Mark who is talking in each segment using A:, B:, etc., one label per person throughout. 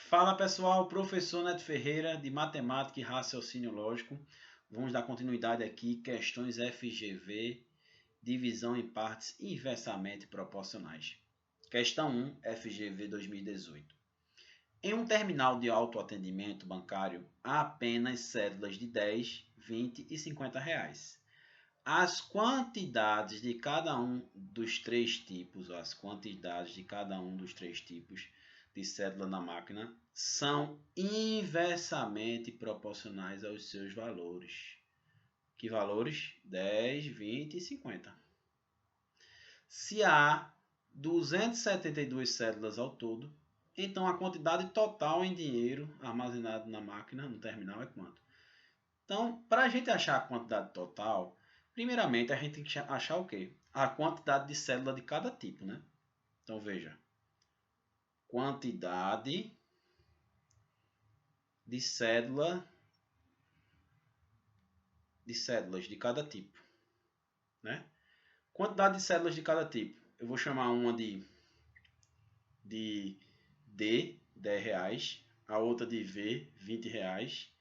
A: Fala pessoal, professor Neto Ferreira de Matemática e Raciocínio Lógico. Vamos dar continuidade aqui, questões FGV, divisão em partes inversamente proporcionais. Questão 1, FGV 2018. Em um terminal de autoatendimento bancário, há apenas cédulas de 10, 20 e 50 reais. As quantidades de cada um dos três tipos, de cédula na máquina são inversamente proporcionais aos seus valores. Que valores? 10, 20 e 50. Se há 272 cédulas ao todo, então a quantidade total em dinheiro armazenado na máquina, no terminal, é quanto? Então, para a gente achar a quantidade total, primeiramente a gente tem que achar o quê? A quantidade de cédula de cada tipo, né? Então, veja. Quantidade de cédulas de cada tipo, né? Quantidade de cédulas de cada tipo. Eu vou chamar uma de D, 10 reais, a outra de V, 20 reais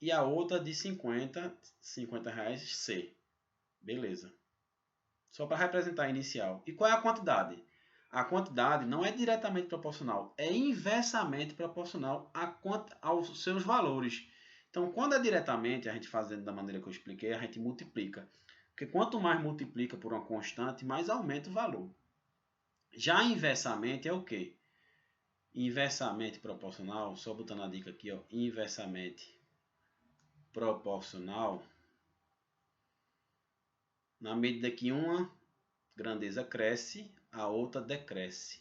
A: e a outra de 50 reais, C. Beleza. Só para representar a inicial. E qual é a quantidade? A quantidade não é diretamente proporcional, é inversamente proporcional aos seus valores. Então, quando é diretamente, a gente fazendo da maneira que eu expliquei, a gente multiplica. Porque quanto mais multiplica por uma constante, mais aumenta o valor. Já inversamente é o quê? Inversamente proporcional, só botando a dica aqui, ó, inversamente proporcional, na medida que uma grandeza cresce, a outra decresce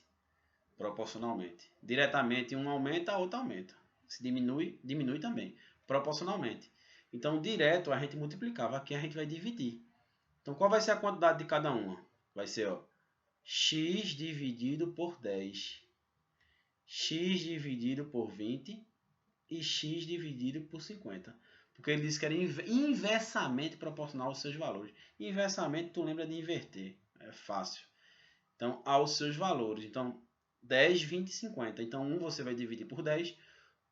A: proporcionalmente. Diretamente, uma aumenta, a outra aumenta. Se diminui, diminui também, proporcionalmente. Então, direto a gente multiplicava, aqui a gente vai dividir. Então, qual vai ser a quantidade de cada uma? Vai ser, ó, x dividido por 10, x dividido por 20 e x dividido por 50. Porque ele disse que era inversamente proporcional aos seus valores. Inversamente, tu lembra de inverter. É fácil. Então, aos seus valores. Então, 10, 20 e 50. Então, um você vai dividir por 10,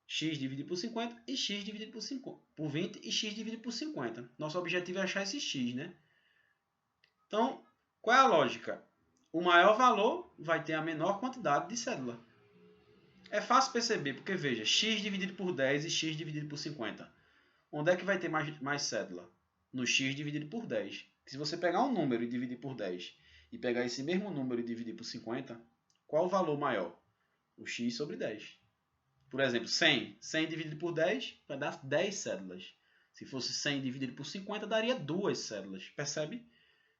A: x dividido por 50 e x dividido por 20 e x dividido por 50. Nosso objetivo é achar esse x, né? Então, qual é a lógica? O maior valor vai ter a menor quantidade de cédula. É fácil perceber, porque veja, x dividido por 10 e x dividido por 50. Onde é que vai ter mais cédula? No x dividido por 10. Se você pegar um número e dividir por 10 e pegar esse mesmo número e dividir por 50, qual o valor maior? O x sobre 10. Por exemplo, 100. 100 dividido por 10 vai dar 10 cédulas. Se fosse 100 dividido por 50, daria 2 cédulas. Percebe?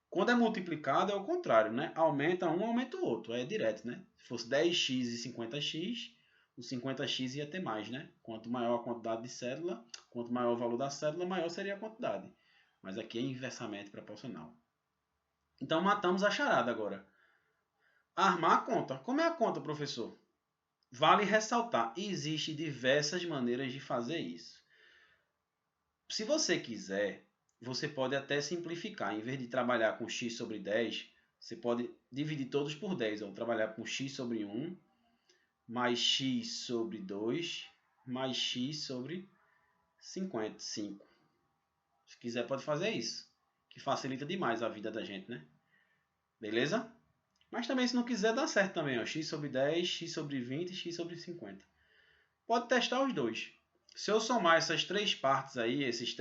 A: Quando é multiplicado é o contrário, né? Aumenta um, aumenta o outro. É direto, né? Se fosse 10x e 50x, o 50x ia ter mais, né? Quanto maior a quantidade de cédula, quanto maior o valor da cédula, maior seria a quantidade. Mas aqui é inversamente proporcional. Então, matamos a charada agora. Armar a conta. Como é a conta, professor? Vale ressaltar, existem diversas maneiras de fazer isso. Se você quiser, você pode até simplificar. Em vez de trabalhar com x sobre 10, você pode dividir todos por 10. Ou trabalhar com x sobre 1, mais x sobre 2, mais x sobre 55. Se quiser, pode fazer isso, que facilita demais a vida da gente, né? Beleza? Mas também, se não quiser, dá certo também. Ó. X sobre 10, x sobre 20 e x sobre 50. Pode testar os dois. Se eu somar essas três partes aí, essas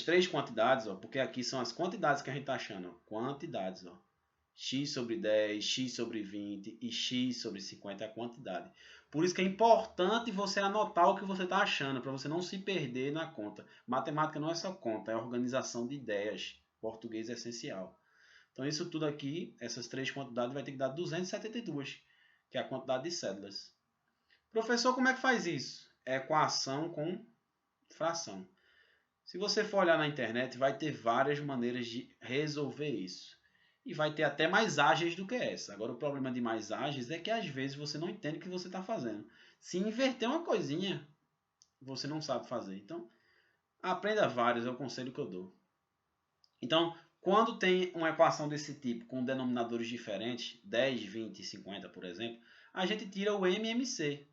A: três quantidades, ó, porque aqui são as quantidades que a gente está achando. Ó, quantidades, ó. X sobre 10, x sobre 20 e x sobre 50 é a quantidade. Por isso que é importante você anotar o que você está achando, para você não se perder na conta. Matemática não é só conta, é organização de ideias. Português é essencial. Então isso tudo aqui, essas três quantidades, vai ter que dar 272, que é a quantidade de cédulas. Professor, como é que faz isso? É equação com fração. Se você for olhar na internet, vai ter várias maneiras de resolver isso. E vai ter até mais ágeis do que essa. Agora, o problema de mais ágeis é que às vezes você não entende o que você está fazendo. Se inverter uma coisinha, você não sabe fazer. Então, aprenda várias, é o conselho que eu dou. Então, quando tem uma equação desse tipo, com denominadores diferentes, 10, 20 e 50, por exemplo, a gente tira o MMC.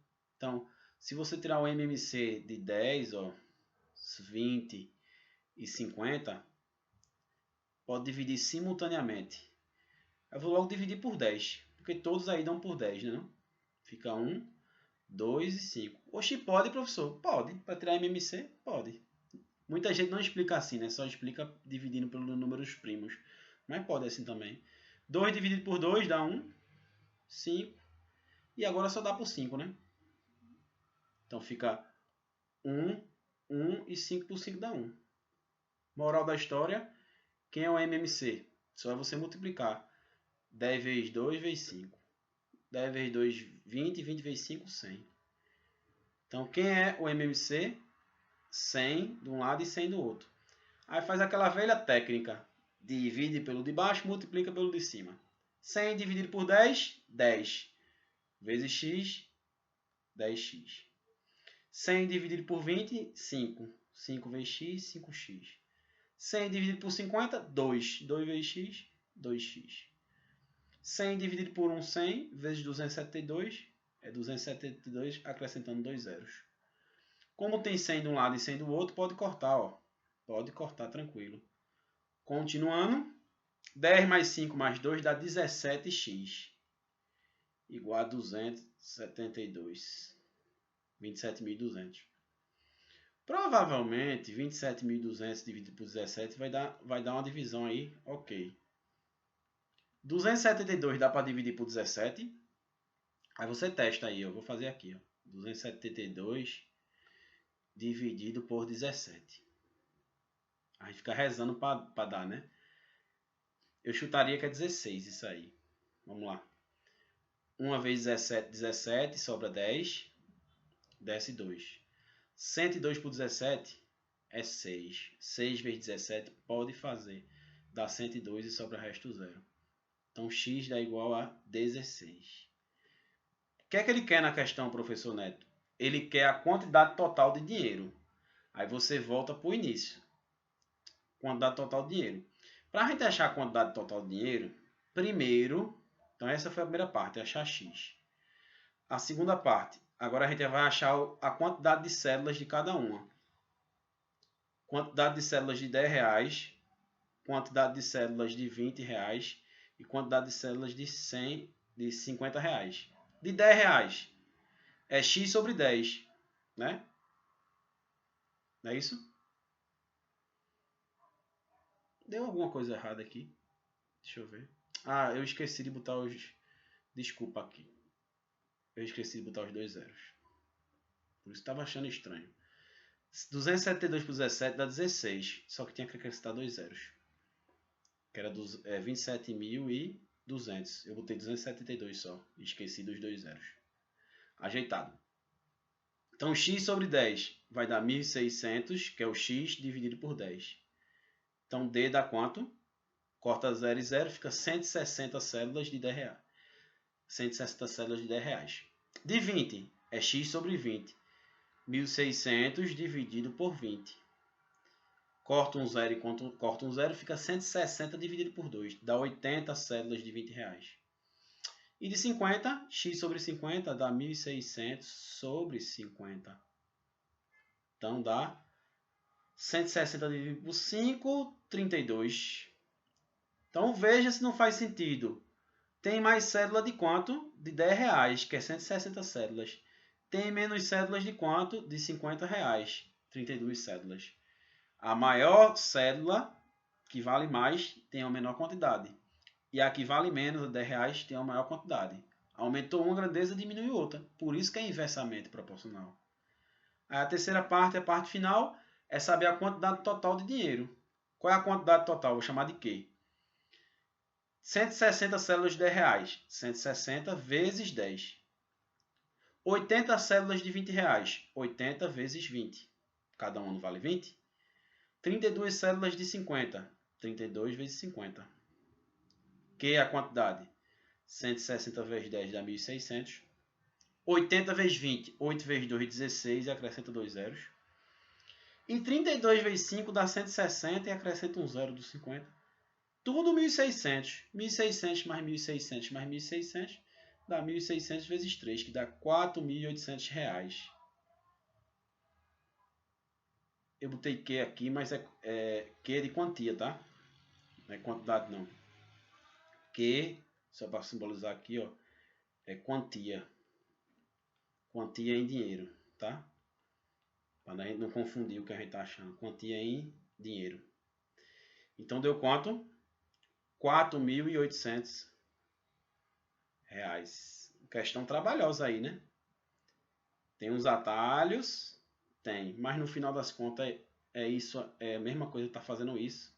A: Então, se você tirar o MMC de 10, ó, 20 e 50, pode dividir simultaneamente. Eu vou logo dividir por 10, porque todos aí dão por 10, né? Não? Fica 1, 2 e 5. Oxi, pode, professor? Pode. Para tirar MMC, pode. Muita gente não explica assim, né? Só explica dividindo pelos números primos. Mas pode assim também. 2 dividido por 2 dá 1, 5. E agora só dá por 5, né? Então fica 1, 1 e 5 por 5 dá 1. Moral da história, quem é o MMC? Só é você multiplicar. 10 vezes 2 vezes 5. 10 vezes 2, 20. 20 vezes 5, 100. Então, quem é o MMC? 100 de um lado e 100 do outro. Aí faz aquela velha técnica. Divide pelo de baixo, multiplica pelo de cima. 100 dividido por 10, 10. Vezes x, 10x. 100 dividido por 20, 5. 5 vezes x, 5x. 100 dividido por 50, 2. 2 vezes x, 2x. 100 dividido por 1, 100, vezes 272, é 272 acrescentando 2 zeros. Como tem 100 de um lado e 100 do outro, pode cortar, ó. Pode cortar tranquilo. Continuando, 10 mais 5 mais 2 dá 17x. Igual a 272. 27.200. Provavelmente, 27.200 dividido por 17 vai dar uma divisão aí, ok. 272 dá para dividir por 17. Aí você testa aí, eu vou fazer aqui, ó. 272 dividido por 17. A gente fica rezando para dar, né? Eu chutaria que é 16 isso aí. Vamos lá. 1 vezes 17, 17, sobra 10. Desce 2. 102 por 17 é 6. 6 vezes 17 pode fazer. Dá 102 e sobra o resto 0. Então, x dá igual a 16. O que é que ele quer na questão, professor Neto? Ele quer a quantidade total de dinheiro. Aí você volta para o início. Quantidade total de dinheiro. Para a gente achar a quantidade total de dinheiro, primeiro, então essa foi a primeira parte, achar x. A segunda parte, agora a gente vai achar a quantidade de cédulas de cada uma. Quantidade de cédulas de R$10, quantidade de cédulas de R$20 e quantidade de cédulas de R$50. De R$10 é x sobre 10, né? Não é isso? Deu alguma coisa errada aqui. Deixa eu ver. Ah, eu esqueci de botar os... Desculpa aqui. Eu esqueci de botar os 2 zeros. Por isso estava achando estranho. 272 por 17 dá 16. Só que tinha que acrescentar 2 zeros. Que era 27.200. Eu botei 272 só. E esqueci dos 2 zeros. Ajeitado. Então, x sobre 10 vai dar 1.600, que é o x dividido por 10. Então, D dá quanto? Corta 0 e 0, fica 160 cédulas de R$10. 160 cédulas de R$10. De 20 é x sobre 20. 1.600 dividido por 20. Corta um 0 e corta um 0, fica 160 dividido por 2. Dá 80 cédulas de R$20. E de 50, x sobre 50 dá 1.600 sobre 50. Então dá 160 dividido por 5, 32. Então veja se não faz sentido. Tem mais cédula de quanto? De R$10, que é 160 cédulas. Tem menos cédulas de quanto? De R$50, 32 cédulas. A maior cédula, que vale mais, tem a menor quantidade. E a que vale menos, de R$10, tem a maior quantidade. Aumentou uma grandeza, diminui outra. Por isso que é inversamente proporcional. Aí a terceira parte, a parte final, é saber a quantidade total de dinheiro. Qual é a quantidade total? Vou chamar de quê? 160 cédulas de R$10. 160 vezes 10. 80 cédulas de R$20. 80 vezes 20. Cada uma vale 20. 32 cédulas de 50. 32 vezes 50. Que é a quantidade? 160 vezes 10 dá 1.600. 80 vezes 20. 8 vezes 2, 16. E acrescenta 2 zeros. E 32 vezes 5 dá 160 e acrescenta um zero dos 50. Tudo 1.600. 1.600 mais 1.600 mais 1.600 Dá 1.600 vezes 3, que dá R$ 4.800. Eu botei Q aqui, mas é Q de quantia, tá? Não é quantidade não. Q, só para simbolizar aqui, ó, é quantia. Quantia em dinheiro, tá? Para a gente não confundir o que a gente tá achando. Quantia em dinheiro. Então deu quanto? R$ 4.800. Questão trabalhosa aí, né? Tem uns atalhos, tem, mas no final das contas é isso, é a mesma coisa que tá fazendo isso,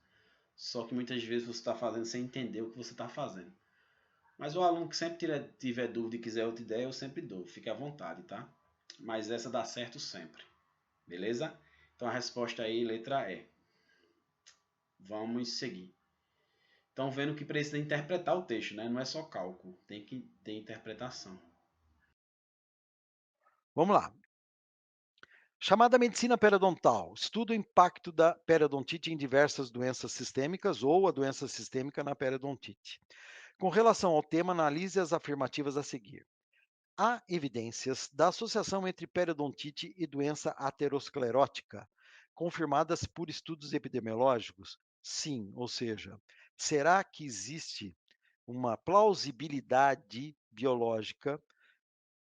A: só que muitas vezes você está fazendo sem entender o que você está fazendo. Mas o aluno que sempre tiver dúvida e quiser outra ideia, eu sempre dou, fique à vontade, tá? Mas essa dá certo sempre, beleza? Então a resposta aí, letra E. Vamos seguir. Então vendo que precisa interpretar o texto, né? Não é só cálculo, tem que ter interpretação.
B: Vamos lá. Chamada medicina periodontal, estuda o impacto da periodontite em diversas doenças sistêmicas ou a doença sistêmica na periodontite. Com relação ao tema, analise as afirmativas a seguir. Há evidências da associação entre periodontite e doença aterosclerótica, confirmadas por estudos epidemiológicos? Sim, ou seja, será que existe uma plausibilidade biológica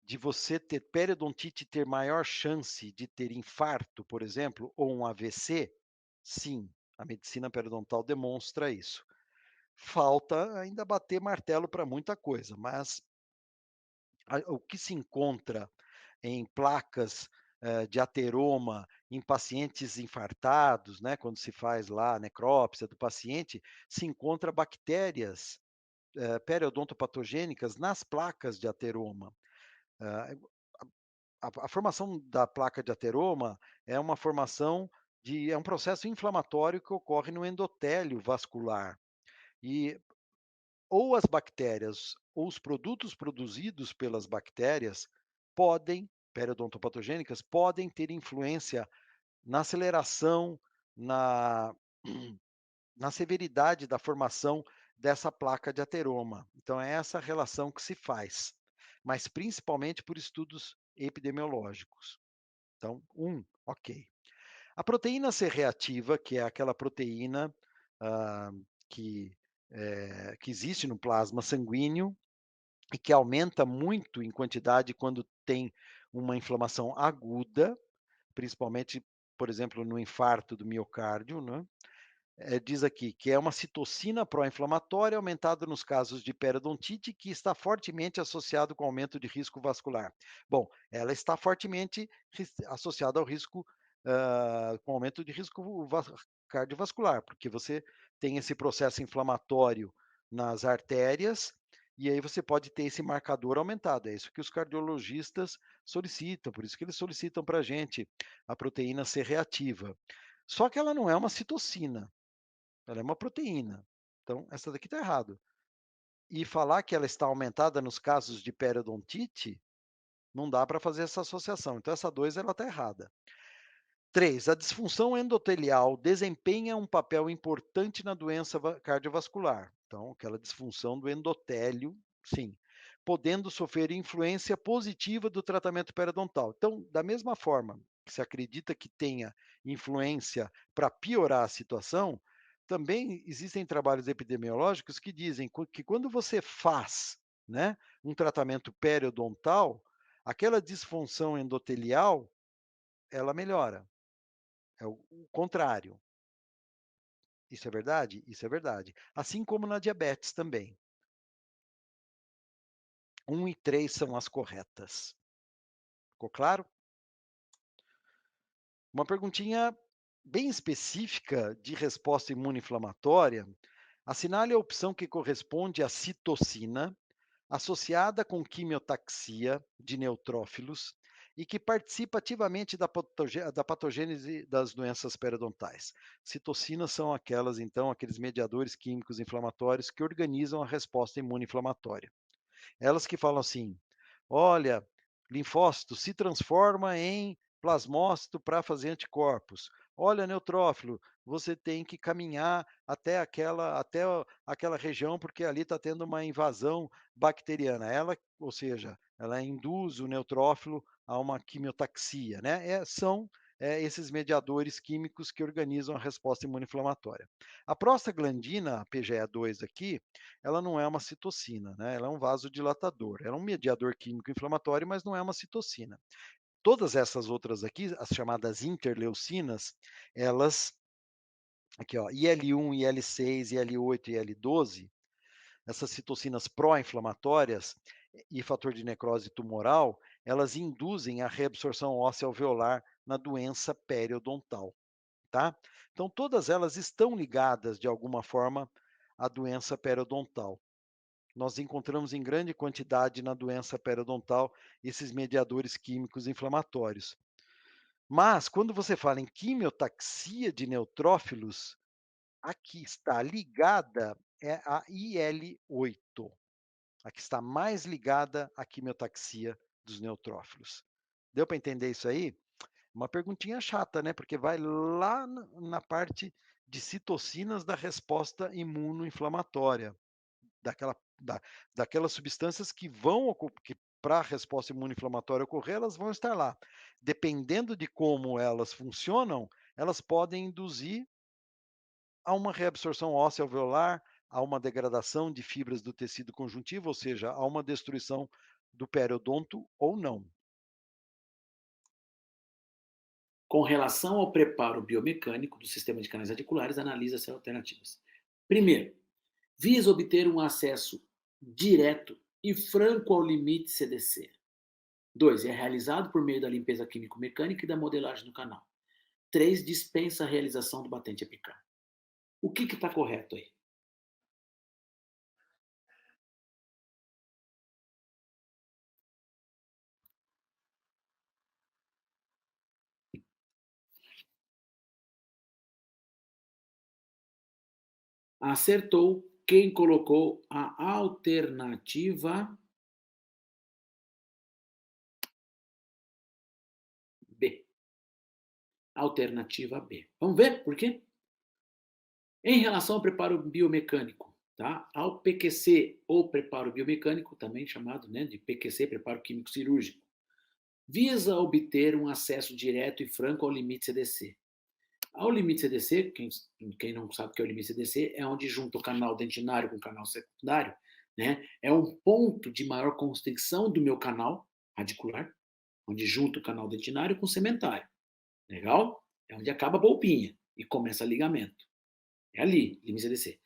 B: de você ter periodontite ter maior chance de ter infarto, por exemplo, ou um AVC? Sim, a medicina periodontal demonstra isso. Falta ainda bater martelo para muita coisa, mas o que se encontra em placas de ateroma em pacientes infartados, né, quando se faz lá a necrópsia do paciente, se encontra bactérias periodontopatogênicas nas placas de ateroma. Ah, a formação da placa de ateroma é uma formação é um processo inflamatório que ocorre no endotélio vascular. E ou as bactérias ou os produtos produzidos pelas bactérias periodontopatogênicas, podem ter influência na aceleração, na, na severidade da formação dessa placa de ateroma. Então, é essa relação que se faz, mas principalmente por estudos epidemiológicos. Então, ok. A proteína C reativa, que é aquela proteína ah, que, que existe no plasma sanguíneo e que aumenta muito em quantidade quando tem uma inflamação aguda, principalmente, por exemplo, no infarto do miocárdio, né? Diz aqui que é uma citocina pró-inflamatória aumentada nos casos de periodontite que está fortemente associado com aumento de risco vascular. Bom, ela está fortemente associada ao risco, com aumento de risco cardiovascular, porque você tem esse processo inflamatório nas artérias e aí você pode ter esse marcador aumentado. É isso que os cardiologistas solicitam, por isso que eles solicitam para a gente a proteína C reativa. Só que ela não é uma citocina, ela é uma proteína. Então, essa daqui está errado. E falar que ela está aumentada nos casos de periodontite, não dá para fazer essa associação. Então, essa 2 ela está errada. 3. A disfunção endotelial desempenha um papel importante na doença cardiovascular. Então, aquela disfunção do endotélio, sim, podendo sofrer influência positiva do tratamento periodontal. Então, da mesma forma que se acredita que tenha influência para piorar a situação, também existem trabalhos epidemiológicos que dizem que quando você faz, né, um tratamento periodontal, aquela disfunção endotelial, ela melhora. É o contrário. Isso é verdade? Isso é verdade. Assim como na diabetes também. 1 e 3 são as corretas. Ficou claro? Uma perguntinha bem específica de resposta imunoinflamatória. Assinale a opção que corresponde à citocina associada com quimiotaxia de neutrófilos e que participa ativamente da patogênese das doenças periodontais. Citocinas são aquelas, então, aqueles mediadores químicos inflamatórios que organizam a resposta imunoinflamatória. Elas que falam assim: olha, linfócito se transforma em plasmócito para fazer anticorpos. Olha, neutrófilo, você tem que caminhar até aquela região, porque ali está tendo uma invasão bacteriana. Ou seja, ela induz o neutrófilo a uma quimiotaxia, né? São esses mediadores químicos que organizam a resposta imunoinflamatória. A prostaglandina, a PGE2 aqui, ela não é uma citocina, né? Ela é um vasodilatador. Ela é um mediador químico inflamatório, mas não é uma citocina. Todas essas outras aqui, as chamadas interleucinas, elas, aqui ó, IL-1, IL-6, IL-8 e IL-12, essas citocinas pró-inflamatórias e fator de necrose tumoral, elas induzem a reabsorção óssea alveolar na doença periodontal, tá? Então todas elas estão ligadas de alguma forma à doença periodontal. Nós encontramos em grande quantidade na doença periodontal esses mediadores químicos inflamatórios. Mas, quando você fala em quimiotaxia de neutrófilos, a que está ligada é a IL-8. A que está mais ligada à quimiotaxia dos neutrófilos. Deu para entender isso aí? Uma perguntinha chata, né? Porque vai lá na parte de citocinas da resposta imunoinflamatória, daquelas substâncias que vão que para a resposta imunoinflamatória ocorrer, elas vão estar lá. Dependendo de como elas funcionam, elas podem induzir a uma reabsorção óssea alveolar, a uma degradação de fibras do tecido conjuntivo, ou seja, a uma destruição do periodonto ou não.
C: Com relação ao preparo biomecânico do sistema de canais radiculares, analisa-se alternativas. Primeiro, visa obter um acesso direto e franco ao limite CDC. 2. É realizado por meio da limpeza químico-mecânica e da modelagem do canal. 3. Dispensa a realização do batente apical. O que está correto aí? Acertou quem colocou a alternativa B. Alternativa B. Vamos ver por quê? Em relação ao preparo biomecânico, tá? Ao PQC, ou preparo biomecânico, também chamado, né, de PQC, preparo químico cirúrgico, visa obter um acesso direto e franco ao limite CDC. Ao limite CDC, quem não sabe o que é o limite CDC, é onde junta o canal dentinário com o canal secundário, né? É um ponto de maior constricção do meu canal radicular, onde junta o canal dentinário com o sementário. Legal? É onde acaba a polpinha e começa o ligamento. É ali, limite CDC.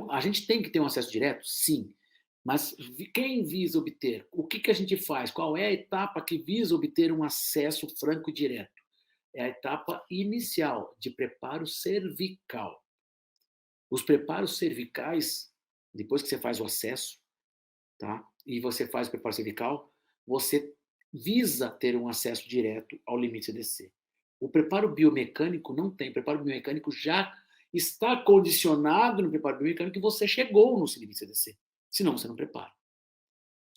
C: A gente tem que ter um acesso direto? Sim. Mas quem visa obter? O que a gente faz? Qual é a etapa que visa obter um acesso franco e direto? É a etapa inicial de preparo cervical. Os preparos cervicais, depois que você faz o acesso, tá? E você faz o preparo cervical, você visa ter um acesso direto ao limite CDC. O preparo biomecânico não tem. O preparo biomecânico já está condicionado no preparo biomecânico que você chegou no limite CDC. Senão você não prepara.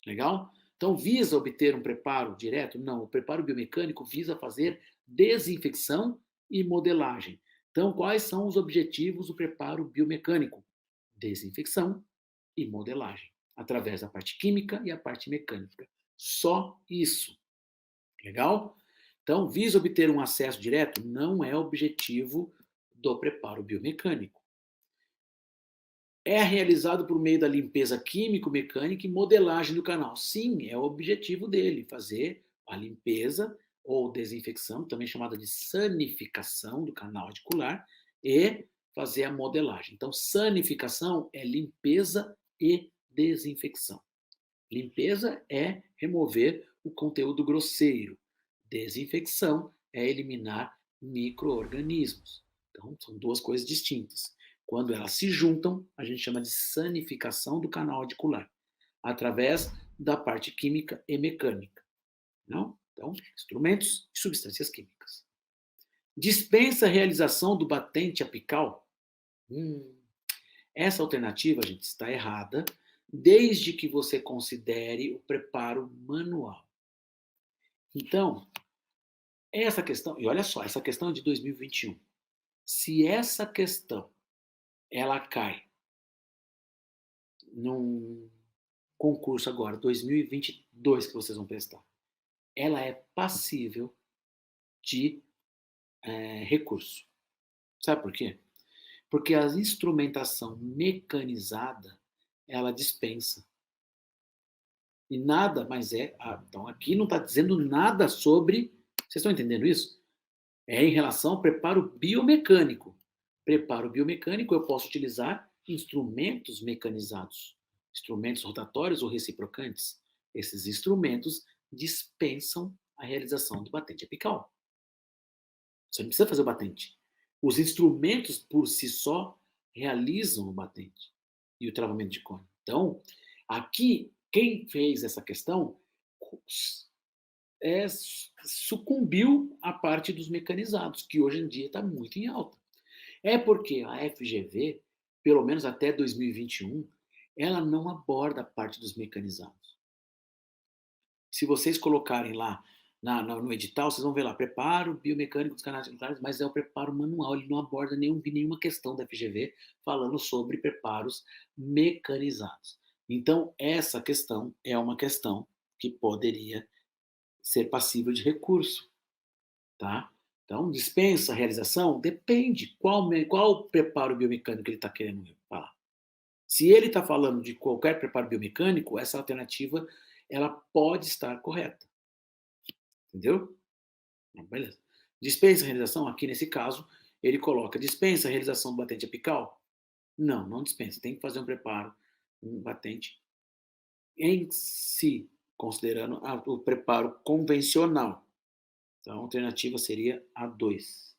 C: Legal? Então, visa obter um preparo direto? Não. O preparo biomecânico visa fazer desinfecção e modelagem. Então, quais são os objetivos do preparo biomecânico? Desinfecção e modelagem, através da parte química e a parte mecânica. Só isso. Legal? Então, visa obter um acesso direto? Não é objetivo do preparo biomecânico. É realizado por meio da limpeza químico-mecânica e modelagem do canal. Sim, é o objetivo dele, fazer a limpeza ou desinfecção, também chamada de sanificação do canal radicular, e fazer a modelagem. Então, sanificação é limpeza e desinfecção. Limpeza é remover o conteúdo grosseiro. Desinfecção é eliminar micro-organismos. Então, são duas coisas distintas. Quando elas se juntam, a gente chama de sanificação do canal radicular, através da parte química e mecânica. Não? Então, instrumentos e substâncias químicas. Dispensa a realização do batente apical? Essa alternativa, gente, está errada, desde que você considere o preparo manual. Então, essa questão, e olha só, essa questão é de 2021. Se essa questão ela cai num concurso agora, 2022, que vocês vão prestar, ela é passível de recurso. Sabe por quê? Porque a instrumentação mecanizada, ela dispensa. E nada mais é. Então, aqui não está dizendo nada sobre. Vocês estão entendendo isso? É em relação ao preparo biomecânico. Preparo biomecânico, eu posso utilizar instrumentos mecanizados, instrumentos rotatórios ou reciprocantes. Esses instrumentos dispensam a realização do batente apical. Você não precisa fazer o batente. Os instrumentos por si só realizam o batente e o travamento de cone. Então, aqui, quem fez essa questão sucumbiu à parte dos mecanizados, que hoje em dia está muito em alta. É porque a FGV, pelo menos até 2021, ela não aborda a parte dos mecanizados. Se vocês colocarem lá no edital, vocês vão ver lá, preparo biomecânico dos canais celulares, mas é o preparo manual, ele não aborda nenhuma questão da FGV falando sobre preparos mecanizados. Então, essa questão é uma questão que poderia ser passível de recurso, tá? Então, dispensa a realização? Depende. Qual preparo biomecânico ele está querendo falar? Se ele está falando de qualquer preparo biomecânico, essa alternativa ela pode estar correta. Entendeu? Beleza. Dispensa a realização? Aqui nesse caso, ele coloca, dispensa a realização do batente apical? Não, não dispensa. Tem que fazer um preparo, um batente em si, considerando o preparo convencional. Então, a alternativa seria a 2.